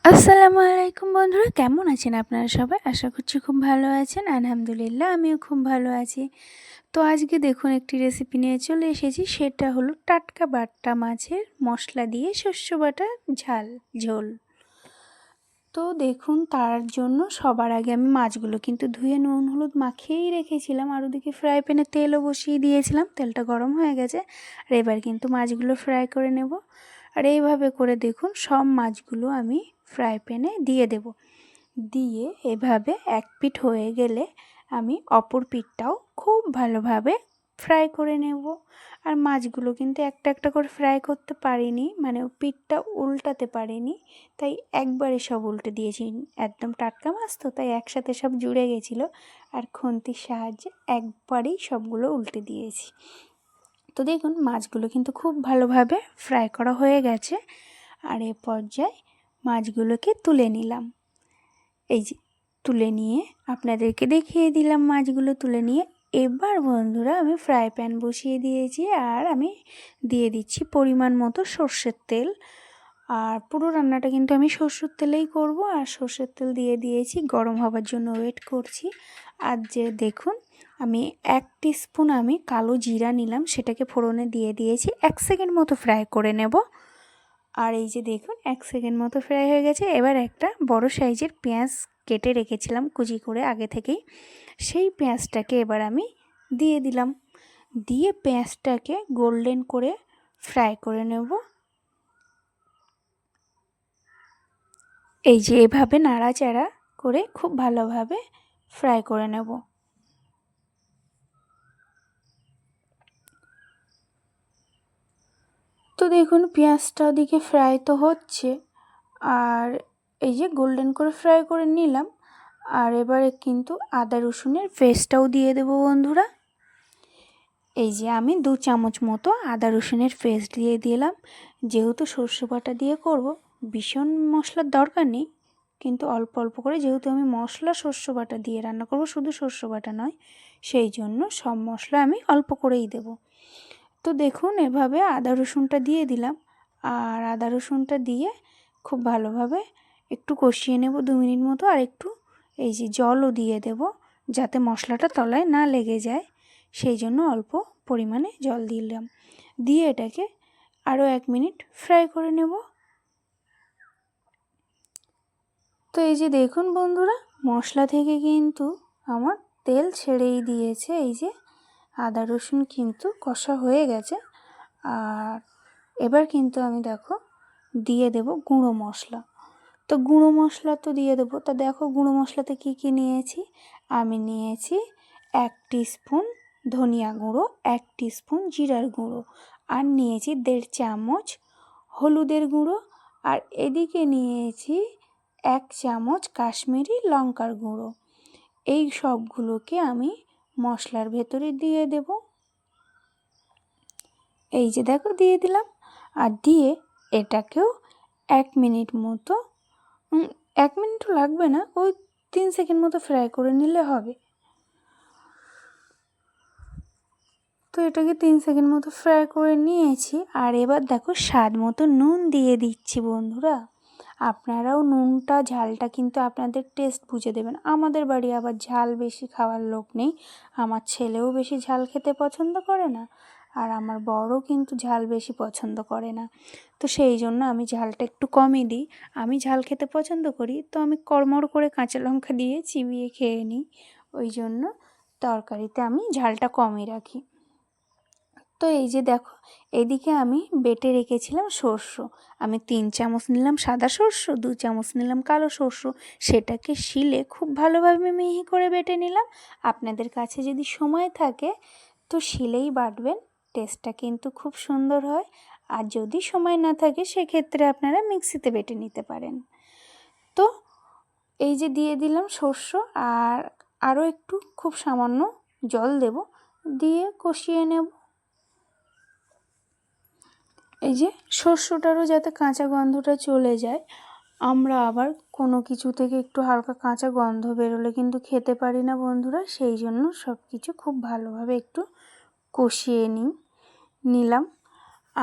আসসালামু আলাইকুম বন্ধুরা, কেমন আছেন আপনারা সবাই? আশা করছি খুব ভালো আছেন। আলহামদুলিল্লাহ আমিও খুব ভালো আছি। তো আজকে দেখুন একটি রেসিপি নিয়ে চলে এসেছি, সেটা হলো টাটকা বাটা মাছের মশলা দিয়ে শস্য বাটা ঝোল। তো দেখুন, তার জন্য সবার আগে আমি মাছগুলো কিন্তু ধুয়ে নুন হলুদ মাখিয়েই রেখেছিলাম, আর ওদিকে ফ্রাই প্যানে তেলও বসিয়ে দিয়েছিলাম। তেলটা গরম হয়ে গেছে, আর এবার কিন্তু মাছগুলো ফ্রাই করে নেব। আর এইভাবে করে দেখুন সব মাছগুলো আমি ফ্রাই প্যানে দিয়ে দেব। দিয়ে এভাবে এক পিঠ হয়ে গেলে আমি অপর পিঠটাও খুব ভালোভাবে ফ্রাই করে নেব। আর মাছগুলো কিন্তু একটা একটা করে ফ্রাই করতে পারিনি, মানে পিঠটা উল্টাতে পারিনি, তাই একবারে সব উল্টে দিয়েছি। একদম টাটকা মাছ তো, তাই একসাথে সব জুড়ে গেছিলো, আর খুন্তির সাহায্যে একবারেই সবগুলো উল্টে দিয়েছি। তো দেখুন মাছগুলো কিন্তু খুব ভালোভাবে ফ্রাই করা হয়ে গেছে। আর এ পর্যায়ে মাছগুলোকে তুলে নিলাম। এই যে তুলে নিয়ে আপনাদেরকে দেখিয়ে দিলাম মাছগুলো তুলে নিয়ে। এবার বন্ধুরা আমি ফ্রাই প্যান বসিয়ে দিয়েছি, আর আমি দিয়ে দিচ্ছি পরিমাণ মতো সর্ষের তেল। আর পুরো রান্নাটা কিন্তু আমি সর্ষের তেলেই করব। আর সর্ষের তেল দিয়ে দিয়েছি, গরম হবার জন্য ওয়েট করছি। আর যে দেখুন আমি 1 টিস্পুন আমি কালো জিরা নিলাম, সেটাকে ফোড়নে দিয়ে দিয়েছি। 1 সেকেন্ড মতো ফ্রাই করে নেব। আর এই যে দেখুন 1 সেকেন্ড মতো ফ্রাই হয়ে গেছে। এবার একটা বড় সাইজের পেঁয়াজ কেটে রেখেছিলাম কুচি করে আগে থেকেই, সেই পেঁয়াজটাকে এবার আমি দিয়ে দিলাম। দিয়ে পেঁয়াজটাকে গোল্ডেন করে ফ্রাই করে নেব। এই যে এভাবে নাড়াচাড়া করে খুব ভালোভাবে ফ্রাই করে নেব। তো দেখুন পেঁয়াজটা ওদিকে ফ্রাই তো হচ্ছে, আর এই যে গোল্ডেন করে ফ্রাই করে নিলাম। আর এবারে কিন্তু আদা রসুনের পেস্টটাও দিয়ে দেবো বন্ধুরা। এই যে আমি 2 চামচ মতো আদা রসুনের পেস্ট দিয়ে দিলাম। যেহেতু সর্ষে বাটা দিয়ে করব, ভীষণ মশলার দরকার নেই, কিন্তু অল্প অল্প করে, যেহেতু আমি মশলা সর্ষে বাটা দিয়ে রান্না করব, শুধু সর্ষে বাটা নয়, সেই জন্য সব মশলা আমি অল্প করেই দেব। তো দেখুন এভাবে আদা রসুনটা দিয়ে দিলাম। আর আদা রসুনটা দিয়ে খুব ভালোভাবে একটু কষিয়ে নেব 2 মিনিট মতো। আর একটু এই যে জলও দিয়ে দেব, যাতে মশলাটা তলায় না লেগে যায়, সেই জন্য অল্প পরিমাণে জল দিলাম। দিয়ে এটাকে আরও 1 মিনিট ফ্রাই করে নেব। তো এই যে দেখুন বন্ধুরা, মশলা থেকে কিন্তু আমার তেল ছেড়েই দিয়েছে। এই যে আদা রসুন কিন্তু কষা হয়ে গেছে। আর এবার কিন্তু আমি দেখো দিয়ে দেব গুঁড়ো মশলা। তো গুঁড়ো মশলা তো দিয়ে দেবো। তা দেখো গুঁড়ো মশলাতে কী কী নিয়েছি। আমি নিয়েছি 1 টিস্পুন ধনিয়া গুঁড়ো, 1 টিস্পুন জিরার গুঁড়ো, আর নিয়েছি 1.5 চামচ হলুদের গুঁড়ো, আর এদিকে নিয়েছি 1 চামচ কাশ্মীরি লঙ্কার গুঁড়ো। এই সবগুলোকে আমি মশলার ভেতরে দিয়ে দেব। এই যে দেখো দিয়ে দিলাম। আর দিয়ে এটাকেও 1 মিনিট মতো, 1 মিনিটও লাগবে না, ওই 3 সেকেন্ড মতো ফ্রাই করে নিলে হবে। তো এটাকে 3 সেকেন্ড মতো ফ্রাই করে নিয়েছি। আর এবার দেখো স্বাদ মতো নুন দিয়ে দিচ্ছি বন্ধুরা। আপনারাও নুনটা ঝালটা কিন্তু আপনাদের টেস্ট বুঝে দেবেন। আমাদের বাড়ি আবার ঝাল বেশি খাওয়ার লোক নেই। আমার ছেলেও বেশি ঝাল খেতে পছন্দ করে না, আর আমার বড়ও কিন্তু ঝাল বেশি পছন্দ করে না। তো সেই জন্য আমি ঝালটা একটু কমই দিই। আমি ঝাল খেতে পছন্দ করি, তো আমি কড়মড় করে কাঁচা লঙ্কা দিয়ে চিবিয়ে খেয়ে নিই। ওই জন্য তরকারিতে আমি ঝালটা কমই রাখি। তো এই যে দেখো এদিকে আমি বেটে রেখেছিলাম সর্ষে। আমি 3 চামচ নিলাম সাদা সর্ষে, 2 চামচ নিলাম কালো সর্ষে। সেটাকে শিলে খুব ভালোভাবে মিহি করে বেটে নিলাম। আপনাদের কাছে যদি সময় থাকে তো শিলেই বাটবেন, টেস্টটা কিন্তু খুব সুন্দর হয়। আর যদি সময় না থাকে সেক্ষেত্রে আপনারা মিক্সিতে বেটে নিতে পারেন। তো এই যে দিয়ে দিলাম সর্ষে, আর আরও একটু খুব সামান্য জল দেব, দিয়ে কষিয়ে নেব। এই যে শস্যটারও যাতে কাঁচা গন্ধটা চলে যায়। আমরা আবার কোনো কিছু থেকে একটু হালকা কাঁচা গন্ধ বেরোলে কিন্তু খেতে পারি না বন্ধুরা, সেই জন্য সব কিছু খুব ভালোভাবে একটু কষিয়ে নিলাম।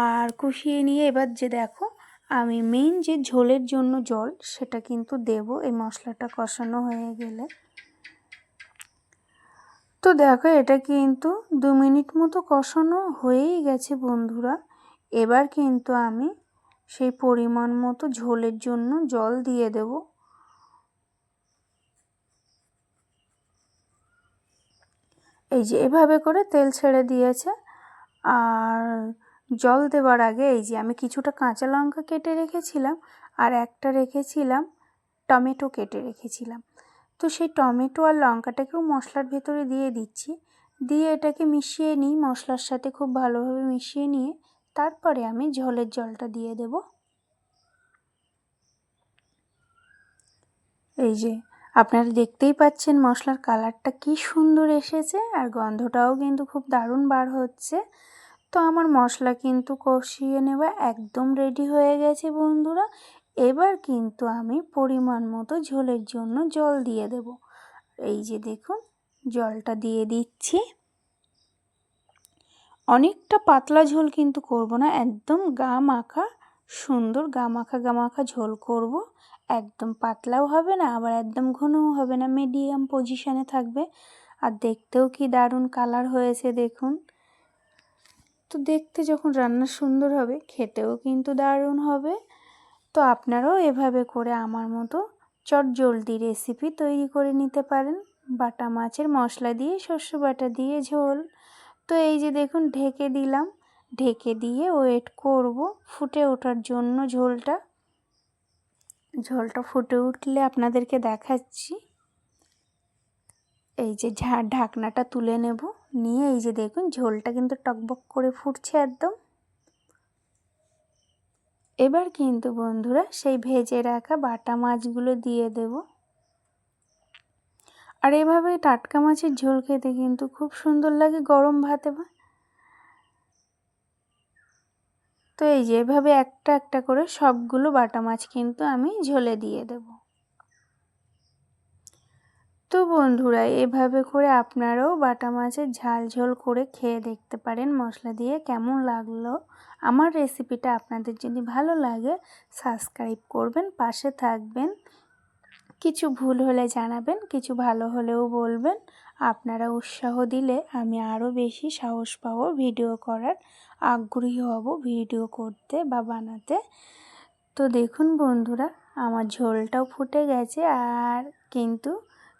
আর কষিয়ে নিয়ে এবার যে দেখো আমি মেইন যে ঝোলের জন্য জল সেটা কিন্তু দেব এই মশলাটা কষানো হয়ে গেলে। তো দেখো এটা কিন্তু 2 মিনিট মতো কষানো হয়েই গেছে বন্ধুরা। এবার কিন্তু আমি সেই পরিমাণ মতো ঝোলের জন্য জল দিয়ে দেব। এই যে এভাবে করে তেল ছেড়ে দিয়েছে। আর জল দেওয়ার আগে এই যে আমি কিছুটা কাঁচা লঙ্কা কেটে রেখেছিলাম আর একটা রেখেছিলাম টমেটো কেটে রেখেছিলাম। তো সেই টমেটো আর লঙ্কাটাকেও মশলার ভেতরে দিয়ে দিচ্ছি, দিয়ে এটাকে মিশিয়ে নিই মশলার সাথে, খুব ভালোভাবে মিশিয়ে নিয়ে তারপরে আমি ঝোলের জলটা দিয়ে দেব। এই যে আপনারা দেখতেই পাচ্ছেন মশলার কালারটা কি সুন্দর এসেছে আর গন্ধটাও কিন্তু খুব দারুণ বার হচ্ছে। তো আমার মশলা কিন্তু কষিয়ে নেওয়া একদম রেডি হয়ে গেছে বন্ধুরা। এবার কিন্তু আমি পরিমাণ মতো ঝোলের জন্য জল দিয়ে দেব। এই যে দেখুন জলটা দিয়ে দিচ্ছি। অনেকটা পাতলা ঝোল কিন্তু করব না, একদম গা মাখা সুন্দর গা মাখা ঝোল করব। একদম পাতলাও হবে না আবার একদম ঘনও হবে না, মিডিয়াম পজিশনে থাকবে। আর দেখতেও কি দারুণ কালার হয়েছে দেখুন। তো দেখতে যখন রান্না সুন্দর হবে খেতেও কিন্তু দারুণ হবে। তো আপনারাও এভাবে করে আমার মতো চটজলদি রেসিপি তৈরি করে নিতে পারেন। বাটা মাছের মশলা দিয়ে শস্য বাটা দিয়ে ঝোল। তো এই যে দেখুন ঢেকে দিলাম, ঢেকে দিয়ে ওয়েট করব ফুটে ওঠার জন্য। ঝোলটা ফুটে উঠলে আপনাদেরকে দেখাচ্ছি। এই যে ঢাকনাটা তুলে নেব, নিয়ে এই যে দেখুন ঝোলটা কিন্তু টকবক করে ফুটছে একদম। এবার কিন্তু বন্ধুরা সেই ভেজে রাখা বাটা মাছগুলো দিয়ে দেব। আর এভাবে টাটকা মাছের ঝোল খেতে কিন্তু খুব সুন্দর লাগে গরম ভাতে। তো এই যে এভাবে একটা একটা করে সবগুলো বাটা মাছ কিন্তু আমি ঝোলে দিয়ে দেব। তো বন্ধুরা এভাবে করে আপনারাও বাটা মাছের ঝাল ঝোল করে খেয়ে দেখতে পারেন মশলা দিয়ে, কেমন লাগলো। আমার রেসিপিটা আপনাদের যদি ভালো লাগে সাবস্ক্রাইব করবেন, পাশে থাকবেন। কিছু ভুল হলে জানাবেন, কিছু ভালো হলেও বলবেন। আপনারা উৎসাহ দিলে আমি আরও বেশি সাহস পাবো ভিডিও করার, আগ্রহী হব ভিডিও করতে বা বানাতে। তো দেখুন বন্ধুরা আমার ঝোলটাও ফুটে গেছে আর কিন্তু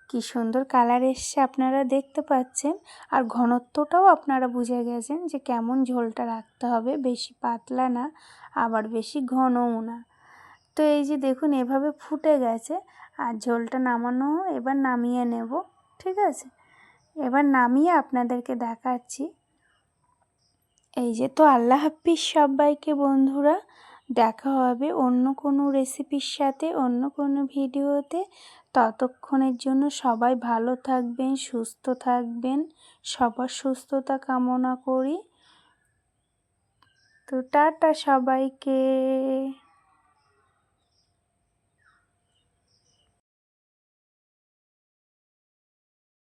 কি সুন্দর কালার এসছে আপনারা দেখতে পাচ্ছেন। আর ঘনত্বটাও আপনারা বুঝে গেছেন যে কেমন ঝোলটা রাখতে হবে, বেশি পাতলা না আবার বেশি ঘনও না। তো এই যে দেখুন এভাবে ফুটে গেছে আর ঝোলটা নামানো, এবার নামিয়ে নেব। ঠিক আছে, এবার নামিয়ে আপনাদেরকে দেখাচ্ছি। এই যে তো আল্লাহ হাফিজ সবাইকে বন্ধুরা, দেখা হবে অন্য কোনো রেসিপির সাথে অন্য কোনো ভিডিওতে। ততক্ষণের জন্য সবাই ভালো থাকবেন, সুস্থ থাকবেন, সবার সুস্থতা কামনা করি। তো টাটা সবাইকে।